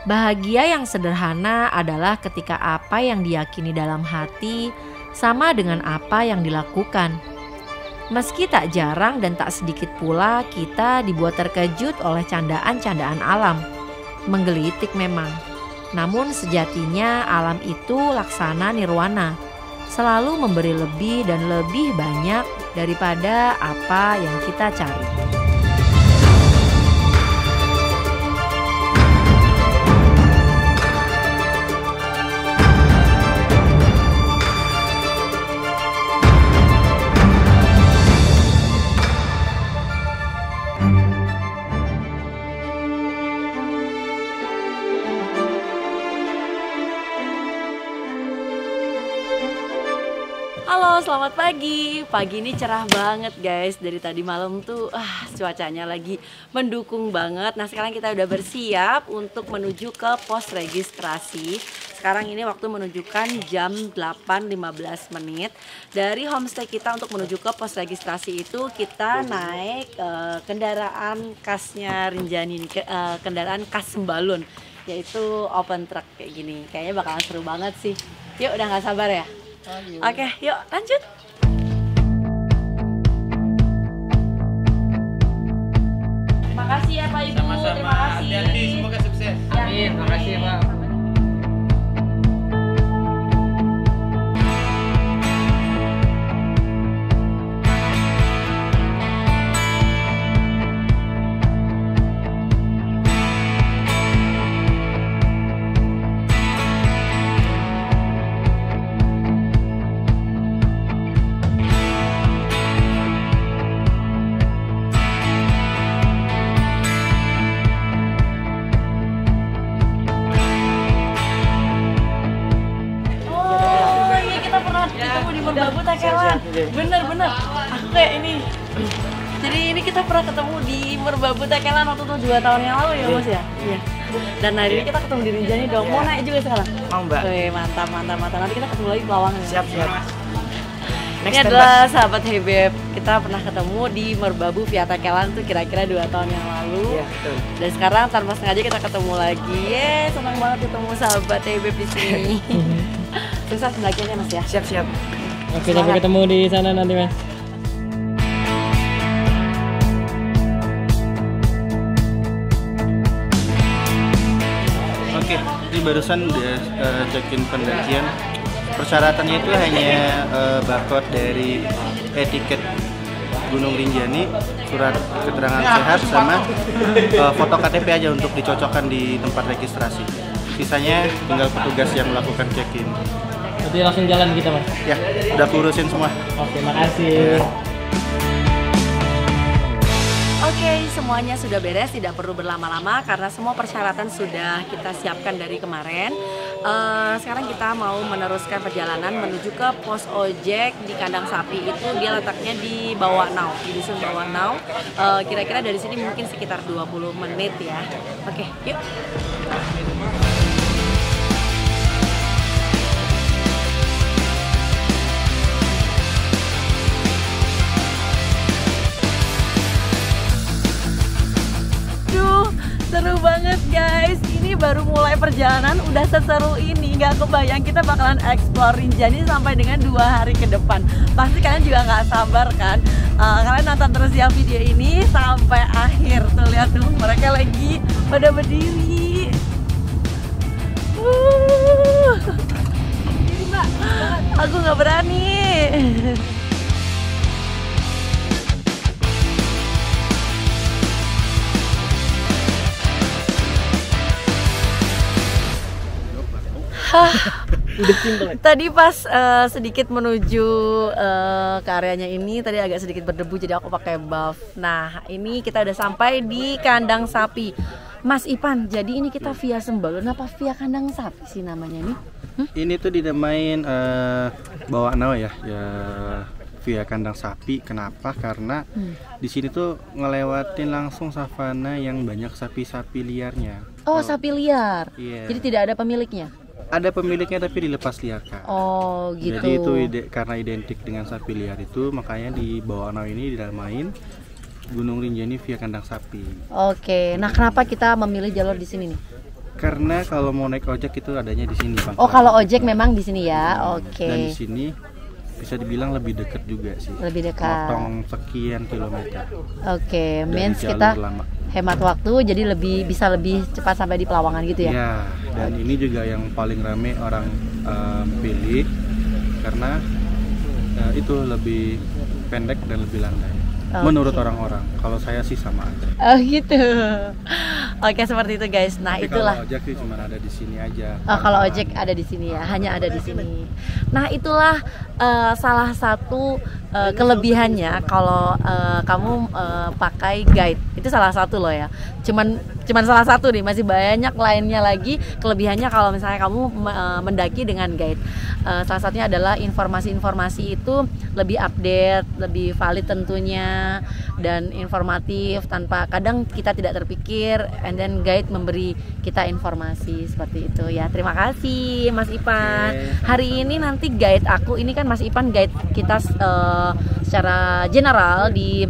Bahagia yang sederhana adalah ketika apa yang diyakini dalam hati sama dengan apa yang dilakukan. Meski tak jarang dan tak sedikit pula kita dibuat terkejut oleh candaan-candaan alam. Menggelitik memang. Namun sejatinya alam itu laksana nirwana, selalu memberi lebih dan lebih banyak daripada apa yang kita cari. Halo, selamat pagi. Pagi ini cerah banget guys. Dari tadi malam tuh cuacanya lagi mendukung banget. Nah, sekarang kita udah bersiap untuk menuju ke pos registrasi. Sekarang ini waktu menunjukkan jam 8.15 menit. Dari homestay kita untuk menuju ke pos registrasi itu kita naik kendaraan khasnya Rinjani, kendaraan khas Sembalun, yaitu open truck kayak gini. Kayaknya bakalan seru banget sih. Yuk, udah gak sabar ya? Oke, yuk lanjut. Makasih ya Pak Ibu. Sama-sama. Terima kasih. Hati-hati, semoga sukses. Amin, makasih Pak. Merbabu Takelan. Bener. Aku kayak ini. Jadi ini kita pernah ketemu di Merbabu Takelan waktu itu 2 tahun yang lalu ya Mas ya? Iya. Dan hari ini kita ketemu di Rinjani dong. Mau naik juga sekarang? Mau Mbak. Wih, mantap. Nanti kita ketemu lagi Pelawang. Siap. Ini adalah sahabat Hebeb. Kita pernah ketemu di Merbabu via Takelan tuh kira-kira 2 tahun yang lalu. Iya, betul. Dan sekarang tanpa sengaja kita ketemu lagi. Senang banget ketemu sahabat Hebeb di sini. Sukses pendakiannya Mas ya. Siap. Oke, sampai ketemu di sana nanti Mas. Oke, ini barusan udah check-in pendakian. Persyaratannya itu hanya barcode dari tiket Gunung Rinjani, surat keterangan sehat, sama foto KTP aja untuk dicocokkan di tempat registrasi. Sisanya tinggal petugas yang melakukan check-in. Nanti langsung jalan kita Mas. Ya, udah kurusin semua. Oke, makasih. Oke, semuanya sudah beres, tidak perlu berlama-lama karena semua persyaratan sudah kita siapkan dari kemarin. Sekarang kita mau meneruskan perjalanan menuju ke pos ojek di Kandang Sapi. Itu dia letaknya di Bawanau, di dusun Bawanau. Kira-kira dari sini mungkin sekitar 20 menit ya. Oke, yuk. Seru banget guys, ini baru mulai perjalanan udah seseru ini. Gak kebayang kita bakalan explore Rinjani sampai dengan 2 hari ke depan. Pasti kalian juga gak sabar kan? Kalian nonton terus ya video ini sampai akhir. Tuh lihat tuh, mereka lagi pada berdiri. Aku gak berani. Tadi pas sedikit menuju ke areanya ini tadi agak sedikit berdebu jadi aku pakai buff. Nah ini kita udah sampai di Kandang Sapi. Mas Ipan, jadi ini kita via Sembalun apa via Kandang Sapi sih namanya ini? Ini tuh dinamain Bawanau ya, via Kandang Sapi. Kenapa? Karena di sini tuh ngelewatin langsung savana yang banyak sapi-sapi liarnya. Oh, sapi liar. Iya. Jadi tidak ada pemiliknya. Ada pemiliknya tapi dilepas liarkan. Oh gitu. Jadi itu karena identik dengan sapi liar itu, makanya di Bawanau ini dinamain Gunung Rinjani via Kandang Sapi. Oke, nah kenapa kita memilih jalur di sini nih? Karena kalau mau naik ojek itu adanya di sini, Bang. Oh, kalau ojek memang di sini ya. Oke. Dan di sini bisa dibilang lebih dekat juga sih. Lebih dekat. Potong sekian kilometer. Oke, Dari means jalur kita lama. hemat waktu jadi bisa lebih cepat sampai di Pelawangan gitu ya. Ya, dan ini juga yang paling rame orang pilih karena itu lebih pendek dan lebih landai. Oke. Menurut orang-orang, kalau saya sih sama aja. Oh gitu. Oke, seperti itu guys. Nah, Tapi itulah. kalau ojek sih cuma ada di sini aja. Oh, kalau ojek ada di sini ya, hanya ada di sini. Nah, itulah salah satu kelebihannya kalau kamu pakai guide. Itu salah satu loh ya. Cuman salah satu nih, masih banyak lainnya lagi kelebihannya kalau misalnya kamu mendaki dengan guide. Salah satunya adalah informasi-informasi itu lebih update, lebih valid tentunya, dan informatif tanpa kadang kita tidak terpikir, and then guide memberi kita informasi seperti itu ya. Terima kasih Mas Ipan. Hari ini nanti guide aku ini kan Mas Ipan guide kita secara general di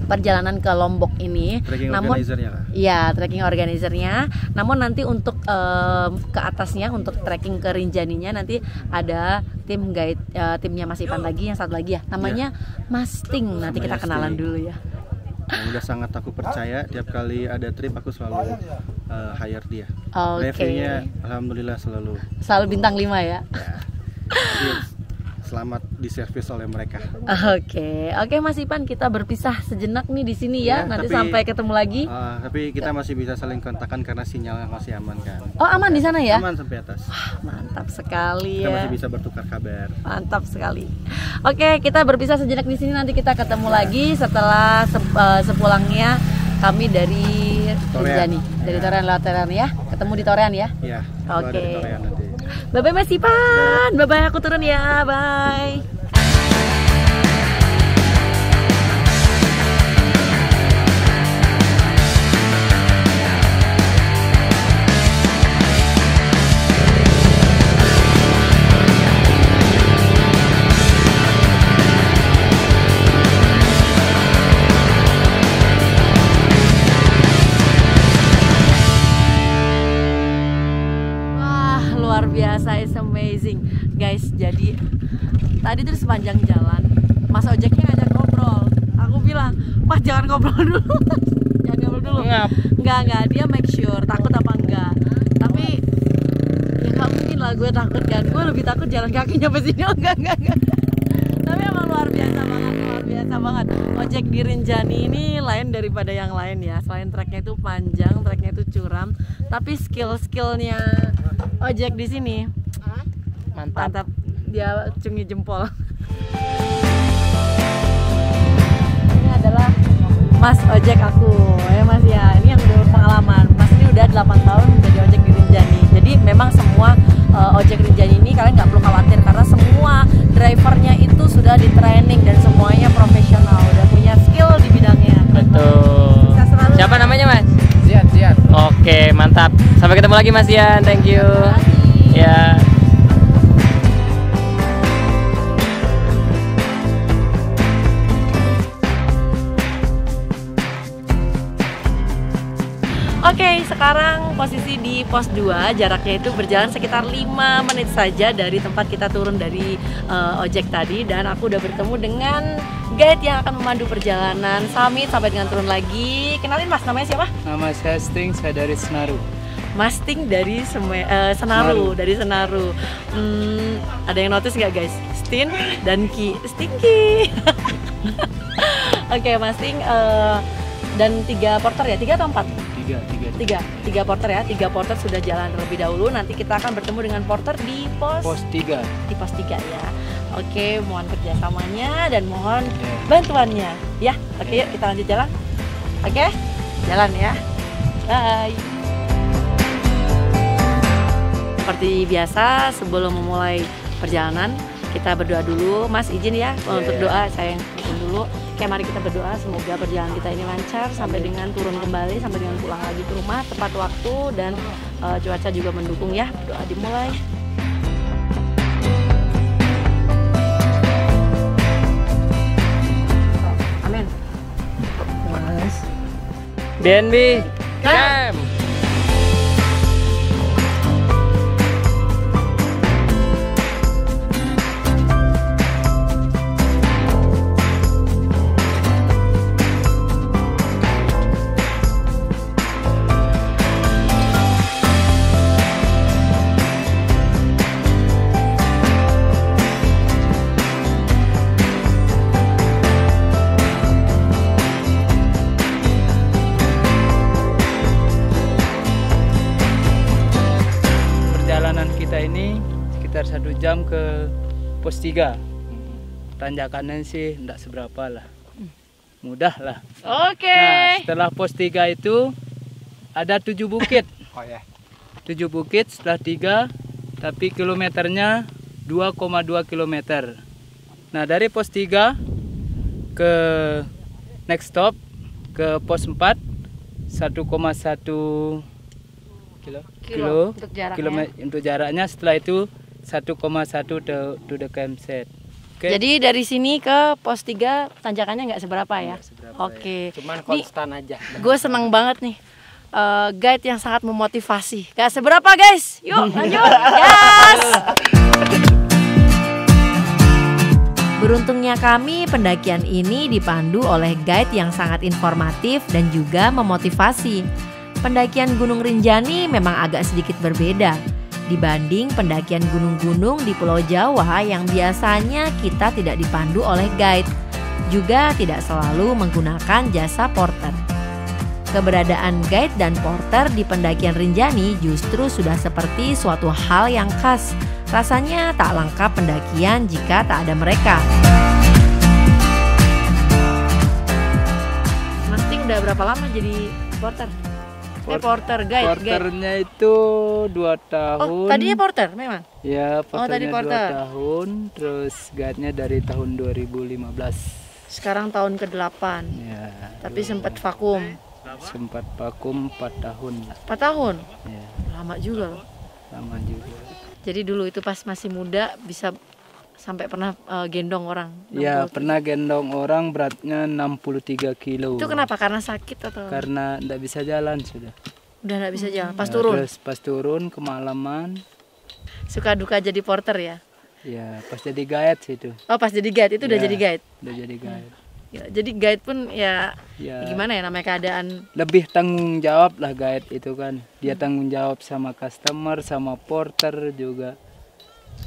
perjalanan ke Lombok ini. Trekking Namun organizer-nya, Kak? iya, trekking organizernya. Namun nanti untuk ke atasnya, untuk trekking ke Rinjaninya nanti ada tim guide, timnya Mas Ipan lagi, yang satu lagi ya. Namanya Mas Ting. Nanti kita kenalan dulu ya. Yang udah sangat aku percaya, tiap kali ada trip aku selalu hire dia. Oke. Reviewnya alhamdulillah selalu Bintang 5 ya. Jadi, selamat diservis oleh mereka. Oke Mas Ipan, kita berpisah sejenak nih di sini ya. Ya, Nanti tapi- sampai ketemu lagi. Tapi kita masih bisa saling kontakkan karena sinyalnya masih aman kan. Oh, aman di sana ya? Aman sampai atas. Mantap sekali Kita ya. masih bisa bertukar kabar. Mantap sekali. Oke, kita berpisah sejenak di sini. Nanti kita ketemu lagi setelah sepulangnya kami dari Torean. Rinjani, dari Torean lewat Torean ya. Ketemu di Torean ya. Iya. Oke. Dari Torean nanti. Bye bye Mas Ipan. Bye bye, aku turun ya. Bye. Wah, luar biasa, it's amazing guys. Jadi tadi tuh sepanjang jalan Mas ojeknya ngajak ngobrol. Aku bilang, Mas jangan ngobrol dulu. Jangan ngobrol dulu. Enggak, dia make sure takut apa enggak. Tapi ya nggak mungkin lah gue takut kan. Gue lebih takut jalan kaki nyampe sini. Oh, enggak. Tapi emang luar biasa banget. Ojek di Rinjani ini lain daripada yang lain ya. Selain treknya itu panjang, treknya itu curam, tapi skillnya ojek di sini mantap. Dia cungi jempol. Ini adalah Mas ojek aku ya Mas ya. Ini yang udah berpengalaman. Mas ini udah 8 tahun jadi ojek di Rinjani. Jadi memang semua ojek Rinjani ini kalian nggak perlu khawatir karena semua drivernya itu sudah di training dan semuanya profesional, udah punya skill di bidangnya. Betul. Bisa selalu. Siapa namanya Mas? Zian. Oke, mantap. Sampai ketemu lagi Mas Ian. Thank you. Terima kasih. Ya. Oke, sekarang posisi di pos 2, jaraknya itu berjalan sekitar 5 menit saja dari tempat kita turun dari ojek tadi. Dan aku udah bertemu dengan guide yang akan memandu perjalanan summit sampai dengan turun lagi. Kenalin Mas, namanya siapa? Nama saya Sting, saya dari Senaru. Mas Ting dari Senaru, dari Senaru. Ada yang notice nggak guys? Stin dan Ki, Stinky. Oke, Mas Ting dan 3 porter ya, 3 atau 4? Tiga porter ya, 3 porter sudah jalan terlebih dahulu. Nanti kita akan bertemu dengan porter di pos 3. di pos 3 ya. Oke, mohon kerjasamanya dan mohon bantuannya ya. Oke, yuk kita lanjut jalan. Oke, jalan ya. Bye. Seperti biasa, sebelum memulai perjalanan kita berdoa dulu. Mas izin ya untuk doa, saya yang izin dulu. Oke, mari kita berdoa semoga perjalanan kita ini lancar sampai dengan turun kembali, sampai dengan pulang lagi ke rumah tepat waktu dan cuaca juga mendukung ya. Doa dimulai. Amin. BNB. Camp. ini sekitar 1 jam ke pos 3. Tanjakannya sih enggak seberapa lah. Mudah lah. Oke. Nah, setelah pos 3 itu ada 7 bukit. 7 bukit setelah 3, tapi kilometernya 2,2 kilometer. Nah, dari pos 3 ke next stop ke pos 4 1,1 kilo untuk jaraknya. untuk jaraknya. Setelah itu 1,1 to the campsite. Oke. Jadi dari sini ke pos 3 tanjakannya nggak seberapa ya? Oke. Cuman konstan aja. Gue seneng banget nih. Guide yang sangat memotivasi. Gak seberapa guys. Yuk lanjut. Gas. Beruntungnya kami, pendakian ini dipandu oleh guide yang sangat informatif dan juga memotivasi. Pendakian Gunung Rinjani memang agak sedikit berbeda dibanding pendakian gunung-gunung di Pulau Jawa yang biasanya kita tidak dipandu oleh guide. Juga tidak selalu menggunakan jasa porter. Keberadaan guide dan porter di pendakian Rinjani justru sudah seperti suatu hal yang khas. Rasanya tak lengkap pendakian jika tak ada mereka. Mas Ting udah berapa lama jadi porter? Porter, guide. Porternya itu 2 tahun. Oh, tadinya porter memang? Ya, tadi porternya porter. 2 tahun. Terus guide-nya dari tahun 2015. Sekarang tahun ke-8. Ya, Tapi sempat vakum. sempat vakum 4 tahun. 4 tahun? Ya, Lama juga loh. lama juga. Jadi dulu itu pas masih muda bisa sampai pernah gendong orang. Ya, 60. pernah gendong orang beratnya 63 kilo. Itu kenapa? Karena sakit atau? Karena enggak bisa jalan sudah. Udah nggak bisa jalan. Pas Ya, turun. Terus pas turun kemalaman, Suka duka jadi porter ya? ya pas jadi guide sih itu. Oh pas jadi guide itu udah Ya, jadi guide. Udah jadi guide. Ya, jadi guide pun ya, Ya, gimana ya namanya keadaan. lebih tanggung jawab lah guide itu kan. Dia tanggung jawab sama customer, sama porter juga.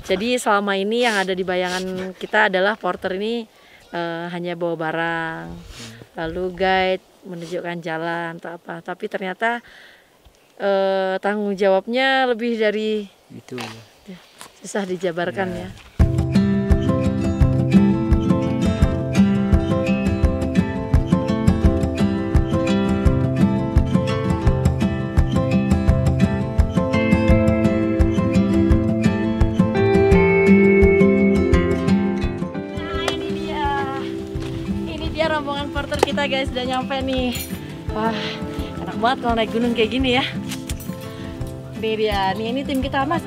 Jadi selama ini yang ada di bayangan kita adalah porter ini hanya bawa barang, lalu guide menunjukkan jalan atau apa. Tapi ternyata tanggung jawabnya lebih dari Itu. susah dijabarkan ya. Rombongan porter kita guys udah nyampe nih. Wah, enak banget kalau naik gunung kayak gini ya. Ini dia, ini tim kita, mas.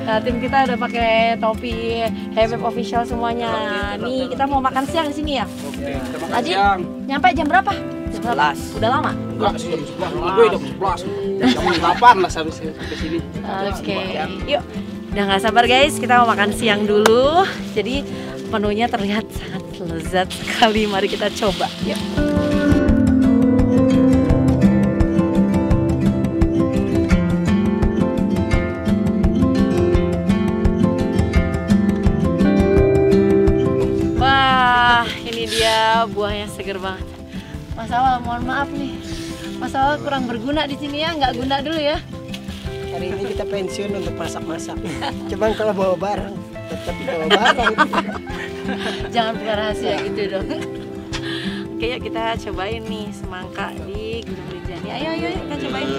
Nah, tim kita udah pakai topi Hebeb official semuanya. Nih kita mau makan siang di sini ya. Tadi nyampe jam berapa? Jam 11. Udah lama? Enggak sih, jam 11. Gue jam 11. Jam 8 lah sampai sini. Oke, yuk. Udah gak sabar guys, kita mau makan siang dulu. Jadi menunya terlihat sangat lezat sekali. Mari kita coba. Yuk. Wah, ini dia buahnya seger banget. Mas Awal, mohon maaf nih. Mas Awal kurang berguna di sini ya, nggak guna dulu ya. Hari ini kita pensiun untuk masak-masak. Cuman kalau bawa barang, tetap bawa barang. Jangan buka rahasia gitu dong. Oke, yuk kita cobain nih semangka di Gunung Rinjani. Ayo kita cobain.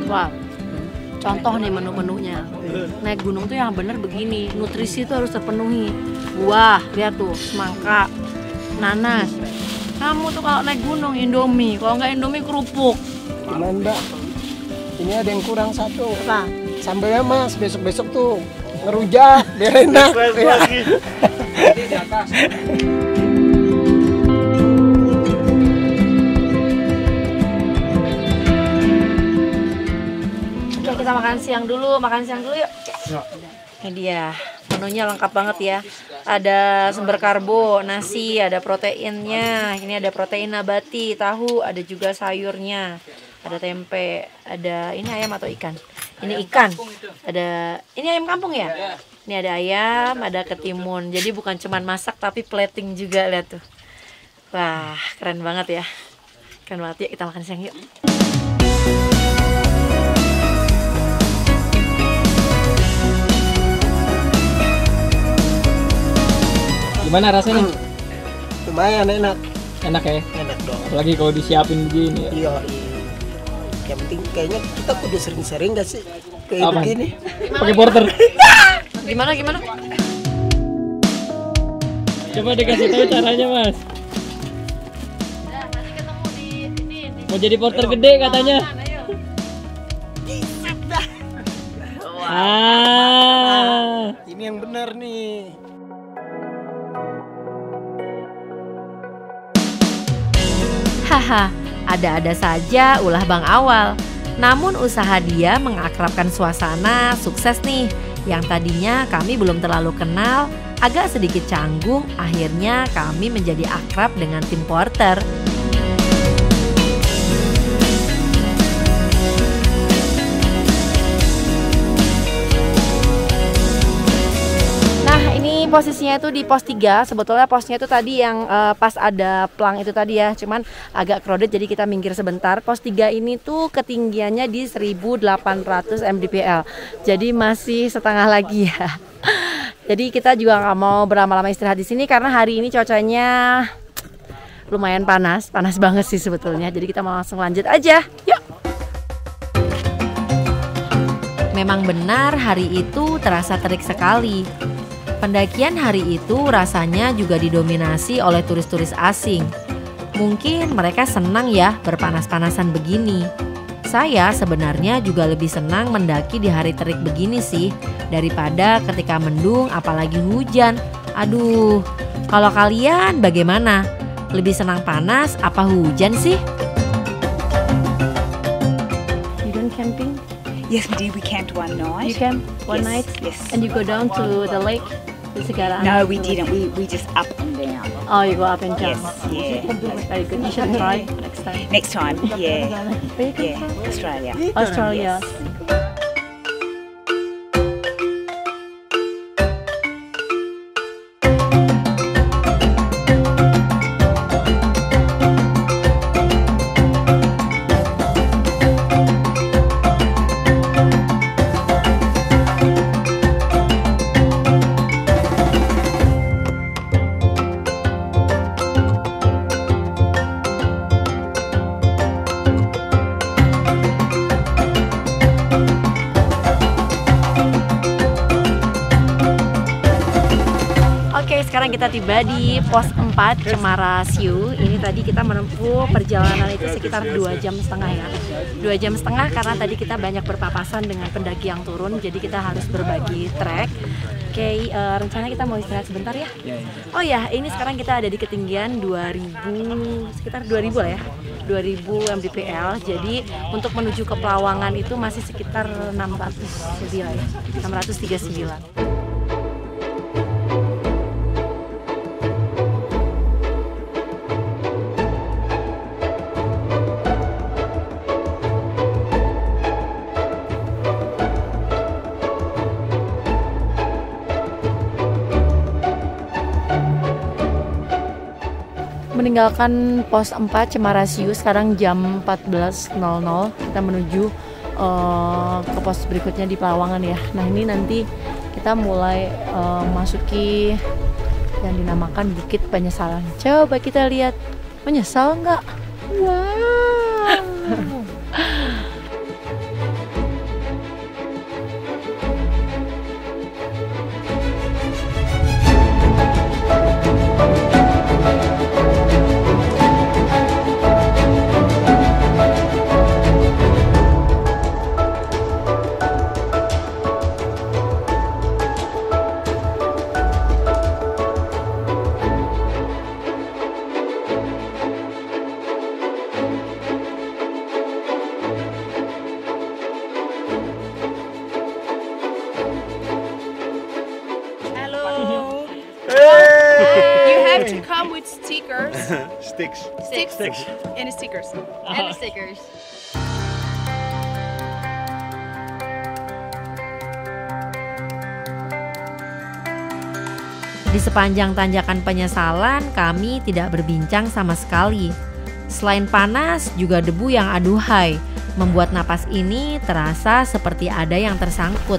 Wah, contoh nih menu-menunya. Naik gunung tuh yang bener begini, nutrisi tuh harus terpenuhi. Buah, lihat tuh, semangka, nanas. Kamu tuh kalau naik gunung Indomie, kalau nggak Indomie kerupuk. Cuman Mbak, ini ada yang kurang satu. Apa? Sambelnya Mas, besok-besok tuh ngerujak, biar enak. Ya. Di atas. Oke, kita makan siang dulu yuk. Ini dia, menunya lengkap banget ya. Ada sumber karbo, nasi, ada proteinnya. Ini ada protein nabati, tahu, ada juga sayurnya. Ada tempe, ada ini ayam atau ikan? Ini ikan. Ada ini ayam kampung ya? Ini ada ayam, ada ketimun. Jadi bukan cuma masak tapi plating juga, lihat tuh. Wah, keren banget ya. Keren banget, yuk kita makan siang yuk. Gimana rasanya? Lumayan enak. Enak ya? Enak dong. Apalagi kalau disiapin begini ya. Iya. Yang penting kayaknya kita udah sering-sering gak sih kayak Apa? begini. Pakai porter. Gimana? Coba dikasih tahu caranya, Mas. Nanti ketemu di sini. Mau jadi porter gede katanya. Ini yang benar nih. Haha, ada-ada saja ulah Bang Awal. Namun usaha dia mengakrabkan suasana sukses nih. Yang tadinya kami belum terlalu kenal, agak sedikit canggung, akhirnya kami menjadi akrab dengan tim porter. Nah, ini posisinya itu di pos 3. Sebetulnya posnya itu tadi yang pas ada plang itu tadi ya. Cuman agak crowded jadi kita minggir sebentar. Pos 3 ini tuh ketinggiannya di 1800 mdpl. Jadi masih setengah lagi ya. Jadi kita juga nggak mau berlama-lama istirahat di sini karena hari ini cuacanya lumayan panas banget sih sebetulnya. Jadi kita mau langsung lanjut aja. Yuk. Memang benar hari itu terasa terik sekali. Pendakian hari itu rasanya juga didominasi oleh turis-turis asing. Mungkin mereka senang ya berpanas-panasan begini. Saya sebenarnya juga lebih senang mendaki di hari terik begini sih daripada ketika mendung apalagi hujan. Aduh, kalau kalian bagaimana? Lebih senang panas apa hujan sih? You don't camping? Yes, we did. We camped one night. You camp one Yes, night? yes. And you go down to the lake? No, we didn't. We just up and down. Oh, you go up and down. Yes, yeah. Very good. You should try next time. Next time, yeah, Where you come yeah, from? Australia. Australia. Oke, sekarang kita tiba di pos 4 Cemara Siu. Ini tadi kita menempuh perjalanan itu sekitar 2,5 jam ya. 2,5 jam karena tadi kita banyak berpapasan dengan pendaki yang turun, jadi kita harus berbagi trek. Oke, rencana kita mau istirahat sebentar ya. Oh ya, ini sekarang kita ada di ketinggian 2000, sekitar 2000 lah ya. 2000 mdpl. Jadi untuk menuju ke Pelawangan itu masih sekitar 600 ya. 639. Meninggalkan pos 4 Cemara Siu sekarang jam 14.00, kita menuju ke pos berikutnya di Pelawangan ya. Nah ini nanti kita mulai masuki yang dinamakan Bukit Penyesalan. Coba kita lihat, menyesal nggak? Wow. You have to come with stickers. Sticks. Sticks. And stickers. And stickers. Di sepanjang tanjakan penyesalan, kami tidak berbincang sama sekali. Selain panas, juga debu yang aduhai, membuat napas ini terasa seperti ada yang tersangkut.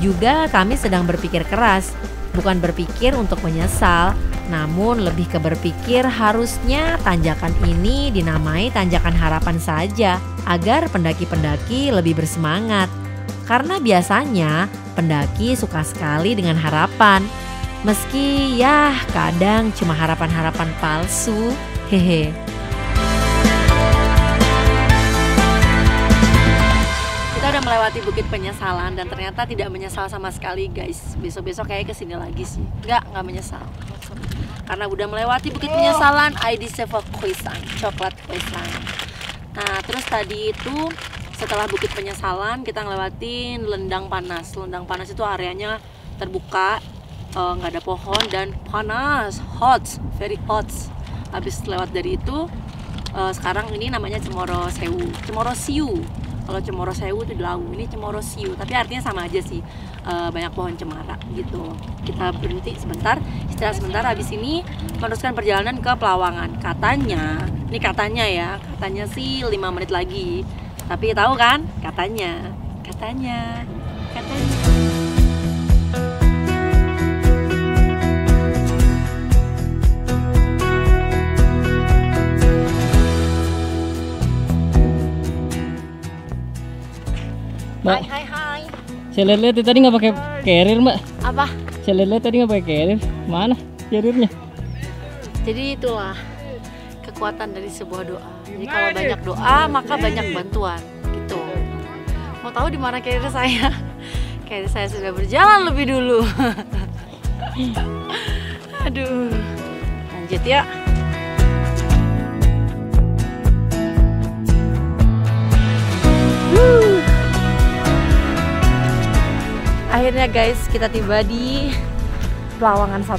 Juga kami sedang berpikir keras, bukan berpikir untuk menyesal, namun lebih ke berpikir harusnya tanjakan ini dinamai tanjakan harapan saja, agar pendaki-pendaki lebih bersemangat. Karena biasanya pendaki suka sekali dengan harapan. Meski ya kadang cuma harapan-harapan palsu. Hehe. Kita udah melewati Bukit Penyesalan dan ternyata tidak menyesal sama sekali guys. Besok-besok kayak kesini lagi sih. Nggak menyesal. Karena udah melewati Bukit Penyesalan, I deserve a croissant, coklat croissant. Nah terus tadi itu setelah Bukit Penyesalan kita ngelewatin Lendang Panas. Lendang Panas itu areanya terbuka, nggak ada pohon dan panas, hot, very hot. Habis lewat dari itu, sekarang ini namanya Cemoro Sewu, Cemoro Siu. Kalau Cemoro Sewu itu di Lawu, ini Cemoro Siu, tapi artinya sama aja sih, banyak pohon cemara gitu. Kita berhenti sebentar, istirahat sebentar. Habis ini meneruskan perjalanan ke Pelawangan. Katanya, ini katanya ya, katanya sih 5 menit lagi. Tapi tahu kan, katanya. Mbak, Hai. saya lihat tadi nggak pakai carrier, Mbak. Apa? Saya lihat tadi nggak pakai carrier. Mana carriernya? Jadi itulah kekuatan dari sebuah doa. Jadi kalau banyak doa maka banyak bantuan gitu. Mau tahu di mana carrier saya? Carrier saya sudah berjalan lebih dulu. Aduh. Lanjut ya. Akhirnya guys kita tiba di Pelawangan 1.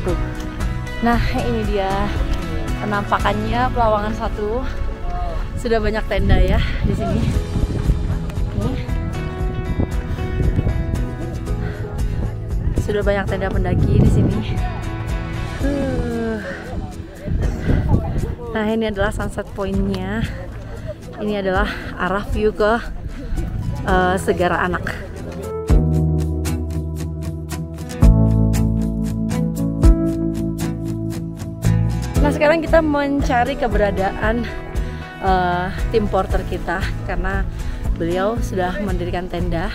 Nah ini dia penampakannya Pelawangan 1. Sudah banyak tenda ya di sini. Nih. Sudah banyak tenda pendaki di sini. Nah ini adalah sunset point-nya. Ini adalah arah view ke Segara Anak. Nah sekarang kita mencari keberadaan tim porter kita karena beliau sudah mendirikan tenda.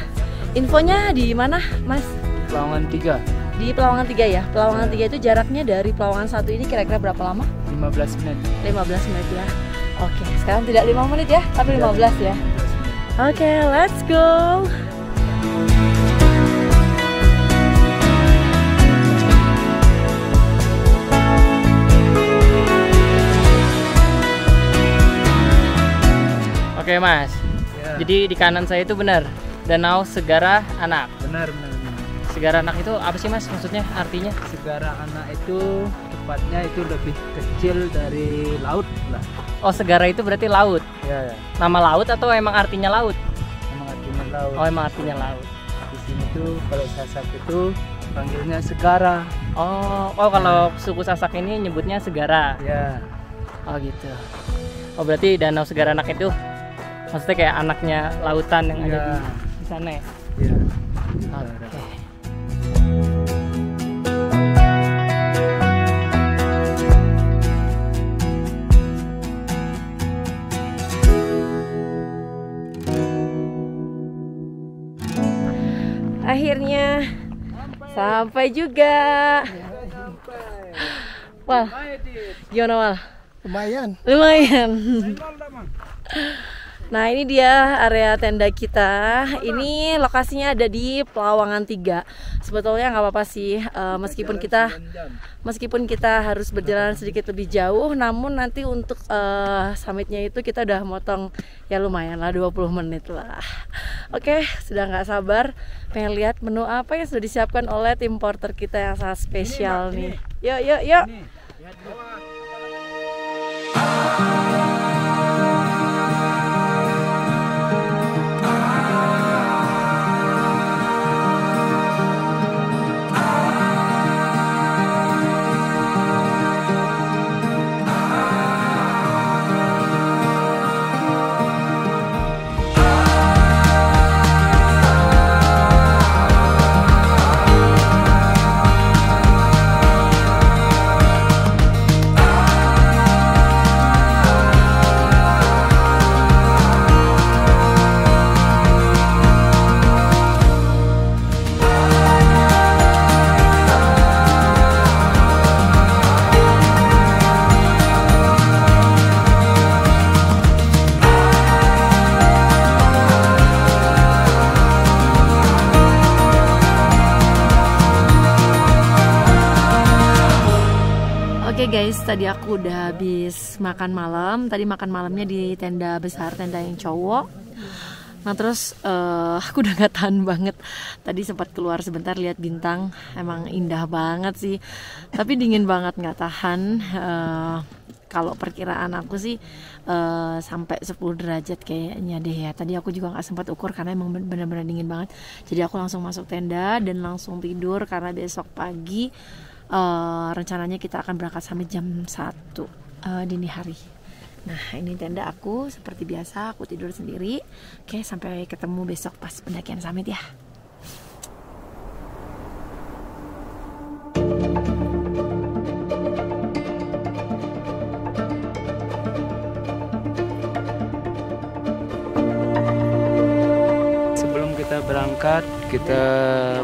Infonya di mana, Mas? Pelawangan 3. Di Pelawangan 3 ya. Pelawangan 3 itu jaraknya dari Pelawangan 1 ini kira-kira berapa lama? 15 menit. 15 menit ya. Oke, sekarang tidak 5 menit ya, tapi 15 ya. Oke, let's go. Oke Mas, Ya. jadi di kanan saya itu benar Danau Segara Anak. Benar. Segara Anak itu apa sih Mas maksudnya, artinya? Segara Anak itu tepatnya itu lebih kecil dari laut lah. Oh segara itu berarti laut. Ya. Nama laut atau emang artinya laut? Emang artinya laut. Oh emang artinya laut. Di sini tuh kalau Sasak itu panggilnya Segara. Oh kalau suku Sasak ini nyebutnya Segara. Ya. Oh gitu. Oh berarti Danau Segara Anak itu maksudnya kayak anaknya lautan yang ada di sana ya? Ya. Oke. Akhirnya sampai juga. Wal, gimana Wal? Lumayan. Nah ini dia area tenda kita. Ini lokasinya ada di Pelawangan 3. Sebetulnya nggak apa-apa sih, meskipun kita harus berjalan sedikit lebih jauh, namun nanti untuk summitnya itu kita udah motong ya lumayan lah 20 menit lah. Oke, sudah nggak sabar pengen lihat menu apa yang sudah disiapkan oleh tim porter kita yang sangat spesial nih. Yuk. Oke guys, tadi aku udah habis makan malam. Tadi makan malamnya di tenda besar, tenda yang cowok. Nah terus aku udah gak tahan banget. Tadi sempat keluar sebentar lihat bintang. Emang indah banget sih. Tapi dingin banget, gak tahan. Kalau perkiraan aku sih sampai 10 derajat kayaknya deh ya. Tadi aku juga gak sempat ukur karena emang bener-bener dingin banget. Jadi aku langsung masuk tenda dan langsung tidur karena besok pagi rencananya kita akan berangkat sampai jam 1 dini hari. Nah ini tenda aku, seperti biasa aku tidur sendiri. Oke, sampai ketemu besok pas pendakian summit ya. Sebelum kita berangkat, kita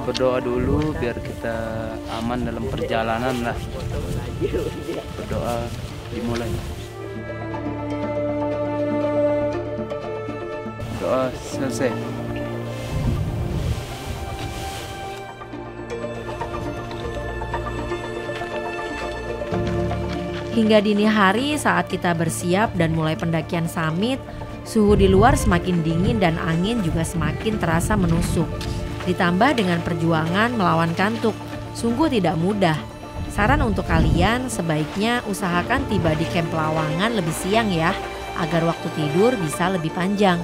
berdoa dulu biar kita aman dalam perjalanan lah. Berdoa dimulai. Doa selesai. Hingga dini hari saat kita bersiap dan mulai pendakian summit, suhu di luar semakin dingin dan angin juga semakin terasa menusuk. Ditambah dengan perjuangan melawan kantuk, sungguh tidak mudah. Saran untuk kalian sebaiknya usahakan tiba di camp Lawangan lebih siang ya, agar waktu tidur bisa lebih panjang.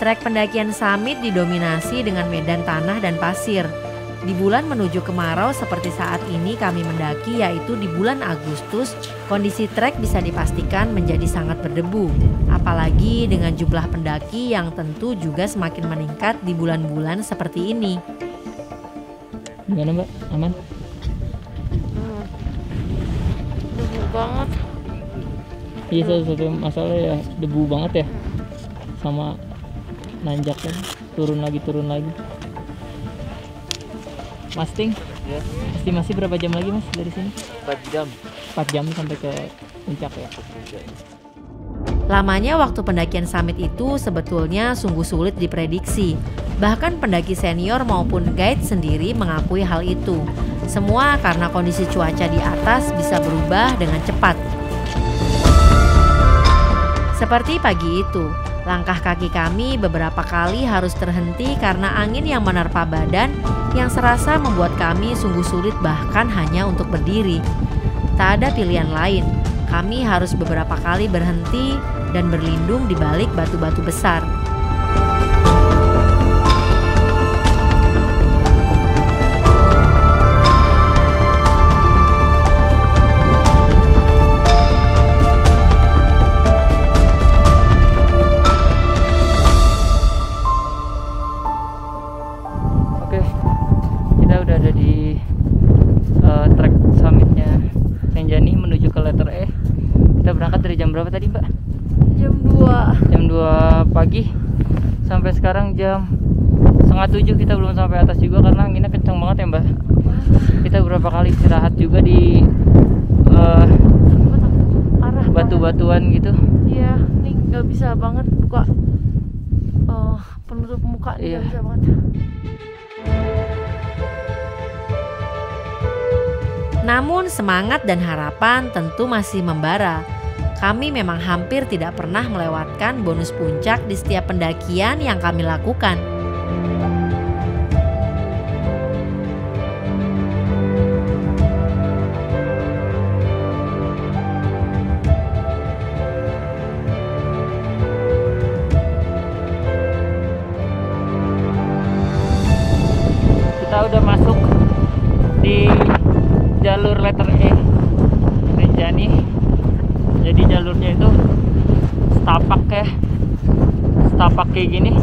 Trek pendakian summit didominasi dengan medan tanah dan pasir. Di bulan menuju kemarau seperti saat ini kami mendaki, yaitu di bulan Agustus, kondisi trek bisa dipastikan menjadi sangat berdebu. Apalagi dengan jumlah pendaki yang tentu juga semakin meningkat di bulan-bulan seperti ini. Gimana Mbak? Aman? Debu banget. Iya, satu masalah ya debu banget ya. Sama nanjaknya turun lagi. Masting? Ya. Estimasi berapa jam lagi Mas dari sini? 4 jam. 4 jam sampai ke puncak ya. Lamanya waktu pendakian summit itu sebetulnya sungguh sulit diprediksi. Bahkan pendaki senior maupun guide sendiri mengakui hal itu. Semua karena kondisi cuaca di atas bisa berubah dengan cepat. Seperti pagi itu, langkah kaki kami beberapa kali harus terhenti karena angin yang menerpa badan yang serasa membuat kami sungguh sulit bahkan hanya untuk berdiri. Tak ada pilihan lain, kami harus beberapa kali berhenti dan berlindung di balik batu-batu besar. Berapa tadi Mbak? Jam 2. Jam 2 pagi sampai sekarang jam 6:30 kita belum sampai atas juga karena anginnya kencang banget ya Mbak. Kita beberapa kali istirahat juga di Arah batu-batuan gitu. Iya, nih nggak bisa banget buka penutup muka nih, nggak bisa banget. Namun semangat dan harapan tentu masih membara. Kami memang hampir tidak pernah melewatkan bonus puncak di setiap pendakian yang kami lakukan. Kita udah masuk di jalur letter E Rinjani. Jadi jalurnya itu setapak kayak gini.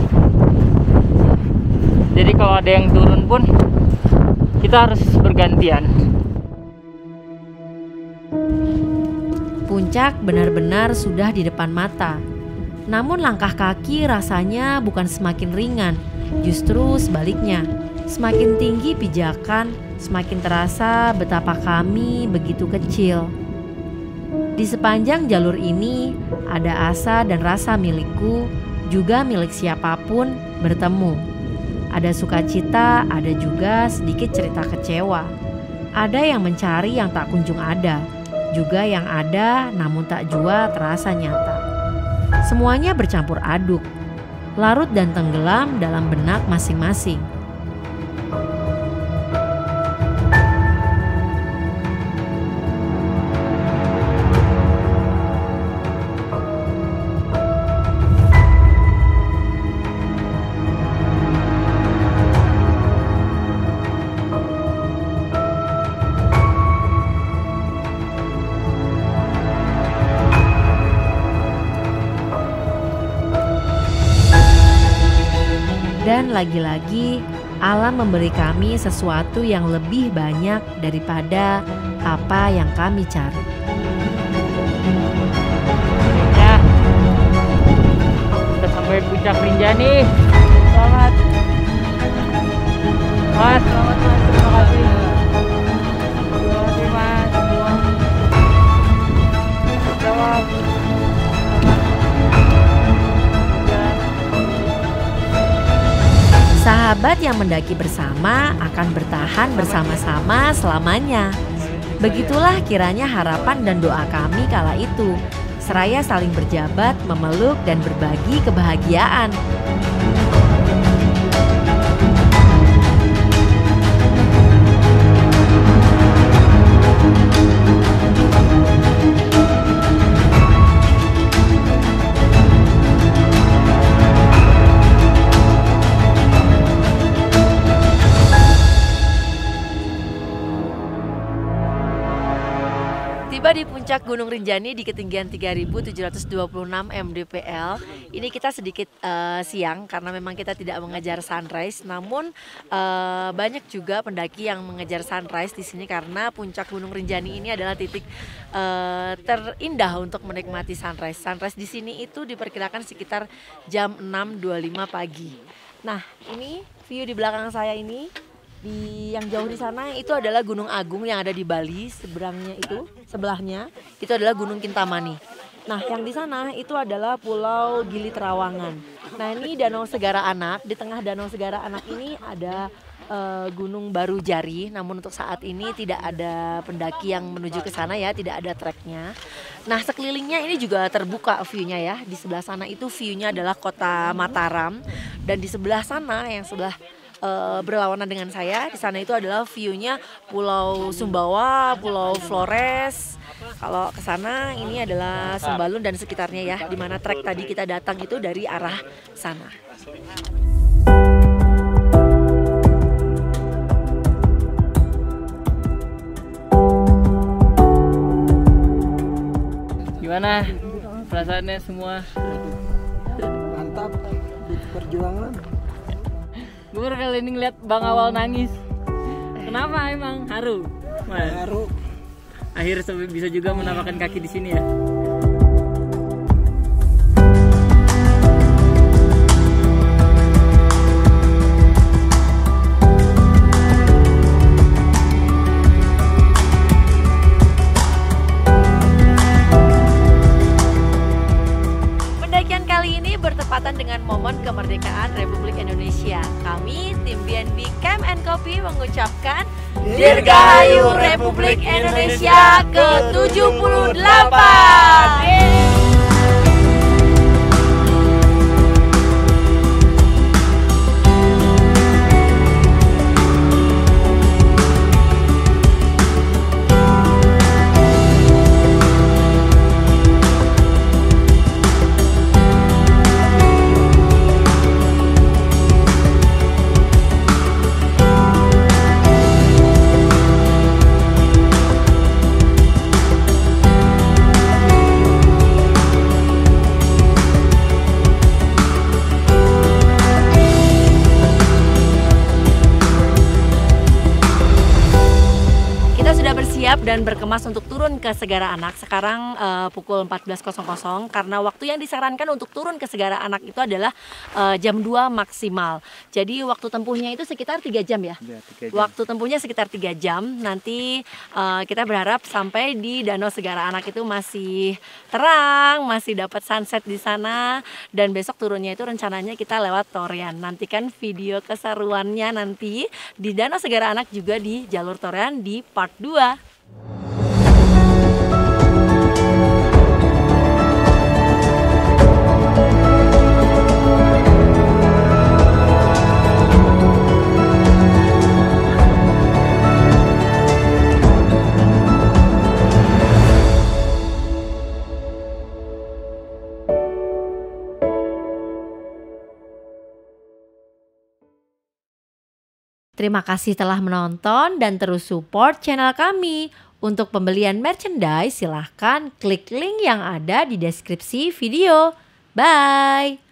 Jadi kalau ada yang turun pun kita harus bergantian. Puncak benar-benar sudah di depan mata. Namun langkah kaki rasanya bukan semakin ringan, justru sebaliknya. Semakin tinggi pijakan, semakin terasa betapa kami begitu kecil. Di sepanjang jalur ini ada asa dan rasa milikku, juga milik siapapun bertemu. Ada sukacita, ada juga sedikit cerita kecewa. Ada yang mencari yang tak kunjung ada, juga yang ada namun tak jua terasa nyata. Semuanya bercampur aduk, larut dan tenggelam dalam benak masing-masing. Dan lagi-lagi alam memberi kami sesuatu yang lebih banyak daripada apa yang kami cari. Ya, kita sampai puncak Rinjani. Selamat. Mas, selamat Mas, terima kasih. Terima kasih Mas. Selamat. Sahabat yang mendaki bersama akan bertahan bersama-sama selamanya. Begitulah kiranya harapan dan doa kami kala itu. Seraya saling berjabat, memeluk dan berbagi kebahagiaan. Tiba di puncak Gunung Rinjani di ketinggian 3.726 mdpl. Ini kita sedikit siang karena memang kita tidak mengejar sunrise. Namun banyak juga pendaki yang mengejar sunrise di sini karena puncak Gunung Rinjani ini adalah titik terindah untuk menikmati sunrise. Sunrise di sini itu diperkirakan sekitar jam 6.25 pagi. Nah, ini view di belakang saya ini. Di yang jauh di sana itu adalah Gunung Agung yang ada di Bali, sebelahnya itu adalah Gunung Kintamani. Nah, yang di sana itu adalah Pulau Gili Trawangan. Nah, ini Danau Segara Anak. Di tengah Danau Segara Anak ini ada Gunung Baru Jari. Namun untuk saat ini tidak ada pendaki yang menuju ke sana ya, tidak ada treknya. Nah, sekelilingnya ini juga terbuka view-nya ya. Di sebelah sana itu view-nya adalah Kota Mataram, dan di sebelah sana yang sebelah berlawanan dengan saya, di sana itu adalah view-nya Pulau Sumbawa, Pulau Flores. Kalau ke sana ini adalah Sembalun dan sekitarnya ya, di mana trek tadi kita datang itu dari arah sana. Gimana perasaannya semua? Mantap, itu perjuangan. Gue baru kali ini ngeliat Bang Awal nangis. Kenapa emang? Haru? Haru. Akhirnya sampai bisa juga menapakkan kaki di sini ya. Pendakian kali ini bertepatan dengan momen kemerdekaan Republik Indonesia. Kami, tim BNB Camp and Coffee mengucapkan Dirgahayu Republik Indonesia ke-78. Dan berkemas untuk turun ke Segara Anak. Sekarang pukul 14.00 karena waktu yang disarankan untuk turun ke Segara Anak itu adalah jam 2 maksimal. Jadi waktu tempuhnya itu sekitar 3 jam ya? 3 jam. Waktu tempuhnya sekitar 3 jam. Nanti kita berharap sampai di Danau Segara Anak itu masih terang, masih dapat sunset di sana. Dan besok turunnya itu rencananya kita lewat Torean. Nantikan video keseruannya nanti di Danau Segara Anak juga di jalur Torean di part 2. Terima kasih telah menonton dan terus support channel kami. Untuk pembelian merchandise silahkan klik link yang ada di deskripsi video. Bye!